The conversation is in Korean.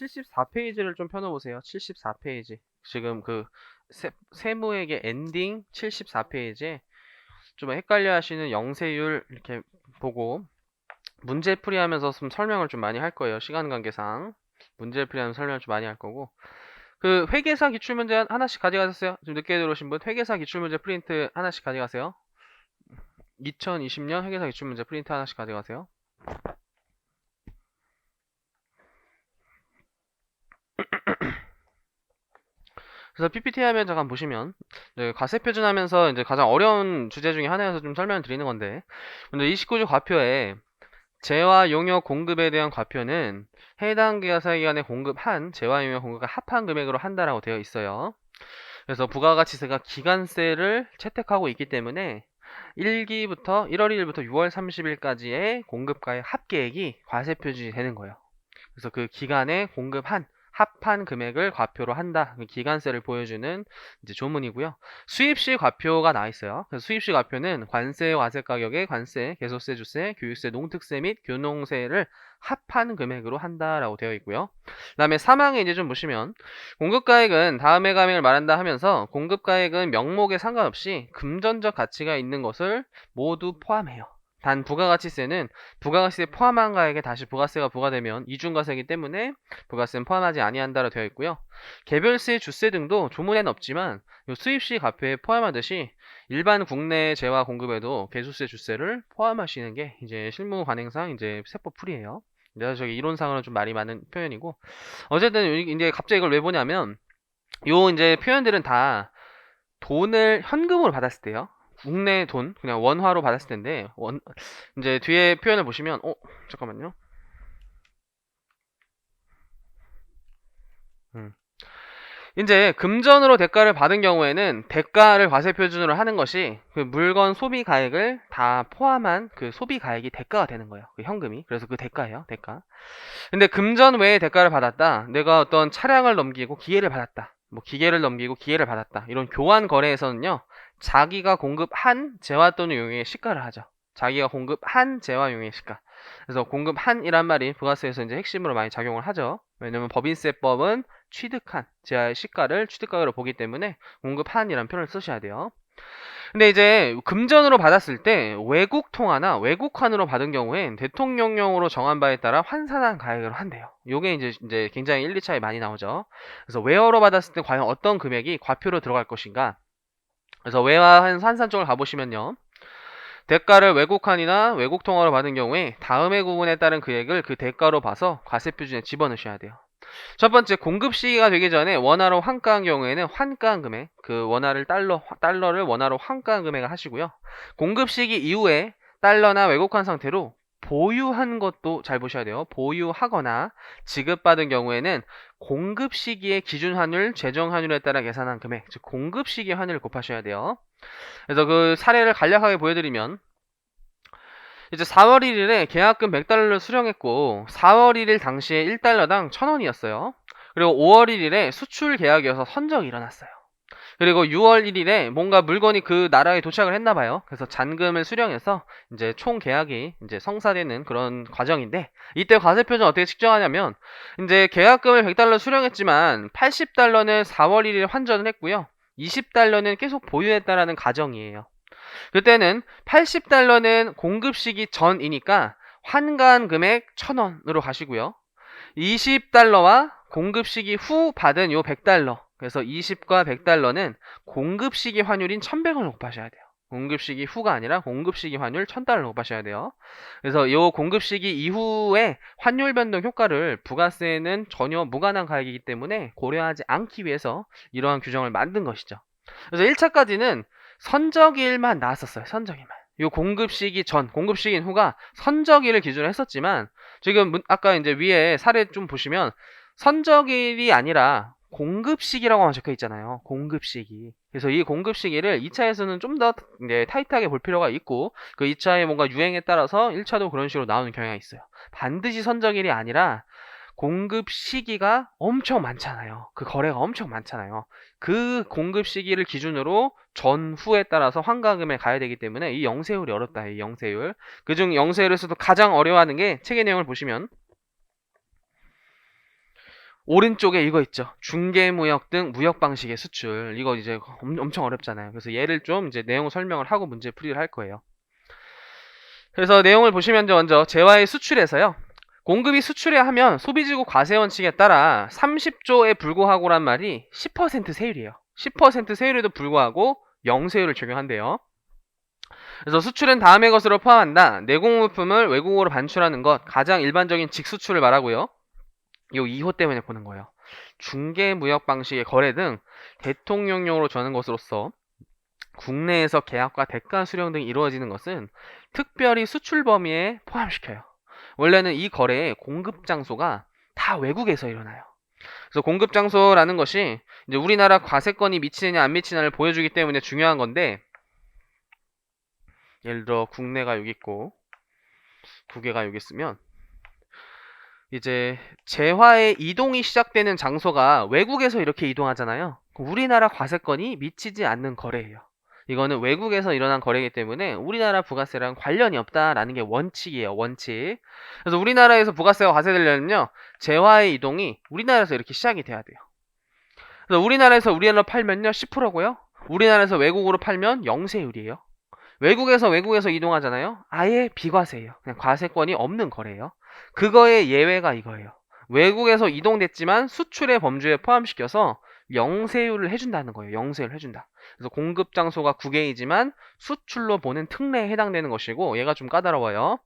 74페이지를 좀 펴놓으세요. 74페이지. 지금 그 세무액의 엔딩 74페이지에 좀 헷갈려 하시는 영세율 이렇게 보고 문제 풀이하면서 좀 설명을 좀 많이 할 거예요. 시간 관계상. 문제 풀이하면서 설명을 좀 많이 할 거고. 그 회계사 기출문제 하나씩 가져가세요. 좀 늦게 들어오신 분 회계사 기출문제 프린트 하나씩 가져가세요. 2020년 회계사 기출문제 프린트 하나씩 가져가세요. 그래서 PPT 화면 잠깐 보시면 과세 표준하면서 이제 가장 어려운 주제 중에 하나여서 좀 설명을 드리는 건데, 근데 29조 과표에 재화 용역 공급에 대한 과표는 해당 계사기관에 공급한 재화 용역 공급과 합한 금액으로 한다라고 되어 있어요. 그래서 부가가치세가 기간세를 채택하고 있기 때문에 1기부터 1월 1일부터 6월 30일까지의 공급가의 합계액이 과세 표준이 되는 거예요. 그래서 그 기간에 공급한 합한 금액을 과표로 한다. 기간세를 보여주는 이제 조문이고요. 수입시 과표가 나와 있어요. 그래서 수입시 과표는 관세, 와세 가격의 관세, 개소세, 주세, 교육세, 농특세 및 교농세를 합한 금액으로 한다라고 되어 있고요. 그다음에 사망에 이제 좀 보시면 공급가액은 다음의 가액을 말한다 하면서 공급가액은 명목에 상관없이 금전적 가치가 있는 것을 모두 포함해요. 단 부가가치세는 부가가치세 포함한 가액에 다시 부가세가 부과되면 이중과세이기 때문에 부가세는 포함하지 아니한다로 되어 있고요. 개별세, 주세 등도 조문에는 없지만 수입시 과표에 포함하듯이 일반 국내 재화 공급에도 개수세, 주세를 포함하시는 게 이제 실무 관행상 이제 세법 풀이에요. 그래서 저기 이론상으로는 좀 말이 많은 표현이고, 어쨌든 이제 갑자기 이걸 왜 보냐면 요 이제 표현들은 다 돈을 현금으로 받았을 때요. 국내 돈, 그냥 원화로 받았을 텐데, 이제 뒤에 표현을 보시면, 잠깐만요. 이제 금전으로 대가를 받은 경우에는 대가를 과세 표준으로 하는 것이 그 물건 소비 가액을 다 포함한 그 소비 가액이 대가가 되는 거예요. 그 현금이. 그래서 그 대가예요. 대가. 근데 금전 외에 대가를 받았다. 내가 어떤 차량을 넘기고 기계를 받았다. 뭐 기계를 넘기고 기계를 받았다. 이런 교환 거래에서는요. 자기가 공급한 재화 또는 용액의 시가를 하죠. 자기가 공급한 재화 용액의 시가. 그래서 공급한이란 말이 부가세에서 이제 핵심으로 많이 작용을 하죠. 왜냐면 법인세법은 취득한 재화의 시가를 취득가격으로 보기 때문에 공급한이란 표현을 쓰셔야 돼요. 근데 이제 금전으로 받았을 때 외국 통화나 외국환으로 받은 경우엔 대통령령으로 정한 바에 따라 환산한 가액을 한대요. 요게 이제 굉장히 1, 2차이 많이 나오죠. 그래서 외화로 받았을 때 과연 어떤 금액이 과표로 들어갈 것인가? 그래서 외화 환산 쪽을 가보시면요. 대가를 외국환이나 외국통화로 받은 경우에 다음의 구분에 따른 금액을 그 대가로 봐서 과세 표준에 집어넣으셔야 돼요. 첫 번째, 공급 시기가 되기 전에 원화로 환가한 경우에는 환가한 금액, 그 원화를 달러를 원화로 환가한 금액을 하시고요. 공급 시기 이후에 달러나 외국환 상태로 보유한 것도 잘 보셔야 돼요. 보유하거나 지급받은 경우에는 공급 시기의 기준 환율, 최종 환율에 따라 계산한 금액, 즉 공급 시기 환율을 곱하셔야 돼요. 그래서 그 사례를 간략하게 보여드리면, 이제 4월 1일에 계약금 100달러를 수령했고 4월 1일 당시에 1달러당 1,000원이었어요. 그리고 5월 1일에 수출 계약이어서 선적이 일어났어요. 그리고 6월 1일에 뭔가 물건이 그 나라에 도착을 했나 봐요. 그래서 잔금을 수령해서 이제 총 계약이 이제 성사되는 그런 과정인데, 이때 과세 표준 어떻게 측정하냐면 이제 계약금을 100달러 수령했지만 80달러는 4월 1일에 환전을 했고요. 20달러는 계속 보유했다라는 가정이에요. 그때는 80달러는 공급 시기 전이니까 환가한 금액 1,000원으로 가시고요. 20달러와 공급 시기 후 받은 요 100달러, 그래서 20과 100달러는 공급 시기 환율인 1,100원을 곱하셔야 돼요. 공급 시기 후가 아니라 공급 시기 환율 1,000달러 곱하셔야 돼요. 그래서 요 공급 시기 이후에 환율 변동 효과를 부가세는 전혀 무관한 가액이기 때문에 고려하지 않기 위해서 이러한 규정을 만든 것이죠. 그래서 1차까지는 선적일만 나왔었어요. 선적일만. 요 공급 시기 전, 공급 시기인 후가 선적일을 기준으로 했었지만, 지금 아까 이제 위에 사례 좀 보시면 선적일이 아니라 공급 시기라고만 적혀 있잖아요. 공급 시기. 그래서 이 공급 시기를 2차에서는 좀 더 이제 타이트하게 볼 필요가 있고, 그 2차의 뭔가 유행에 따라서 1차도 그런 식으로 나오는 경향이 있어요. 반드시 선적일이 아니라 공급 시기가 엄청 많잖아요. 그 거래가 엄청 많잖아요. 그 공급 시기를 기준으로 전후에 따라서 환가금에 가야 되기 때문에 이 영세율이 어렵다. 이 영세율. 그중 영세율에서도 가장 어려워하는 게 책의 내용을 보시면 오른쪽에 이거 있죠. 중개무역 등 무역 방식의 수출. 이거 이제 엄청 어렵잖아요. 그래서 얘를 좀 이제 내용 설명을 하고 문제 풀이를 할 거예요. 그래서 내용을 보시면 먼저 재화의 수출에서요. 공급이 수출해야 하면 소비지구 과세 원칙에 따라 30조에 불구하고란 말이 10% 세율이에요. 10% 세율에도 불구하고 영세율을 적용한대요. 그래서 수출은 다음의 것으로 포함한다. 내공물품을 외국으로 반출하는 것, 가장 일반적인 직수출을 말하고요. 요 2호 때문에 보는 거예요. 중개무역 방식의 거래 등 대통령령으로 정하는 것으로서 국내에서 계약과 대가 수령 등이 이루어지는 것은 특별히 수출 범위에 포함시켜요. 원래는 이 거래의 공급 장소가 다 외국에서 일어나요. 그래서 공급 장소라는 것이 이제 우리나라 과세권이 미치느냐 안 미치느냐를 보여주기 때문에 중요한 건데, 예를 들어 국내가 여기 있고 국외가 여기 있으면 이제 재화의 이동이 시작되는 장소가 외국에서 이렇게 이동하잖아요. 우리나라 과세권이 미치지 않는 거래예요. 이거는 외국에서 일어난 거래이기 때문에 우리나라 부가세랑 관련이 없다라는 게 원칙이에요. 원칙. 그래서 우리나라에서 부가세가 과세되려면요, 재화의 이동이 우리나라에서 이렇게 시작이 돼야 돼요. 그래서 우리나라에서 우리나라로 팔면요 10%고요. 우리나라에서 외국으로 팔면 0세율이에요. 외국에서 이동하잖아요. 아예 비과세예요. 그냥 과세권이 없는 거래예요. 그거의 예외가 이거예요. 외국에서 이동됐지만 수출의 범주에 포함시켜서 영세율을 해준다는 거예요. 영세율을 해준다. 그래서 공급 장소가 국외이지만 수출로 보는 특례에 해당되는 것이고, 얘가 좀 까다로워요.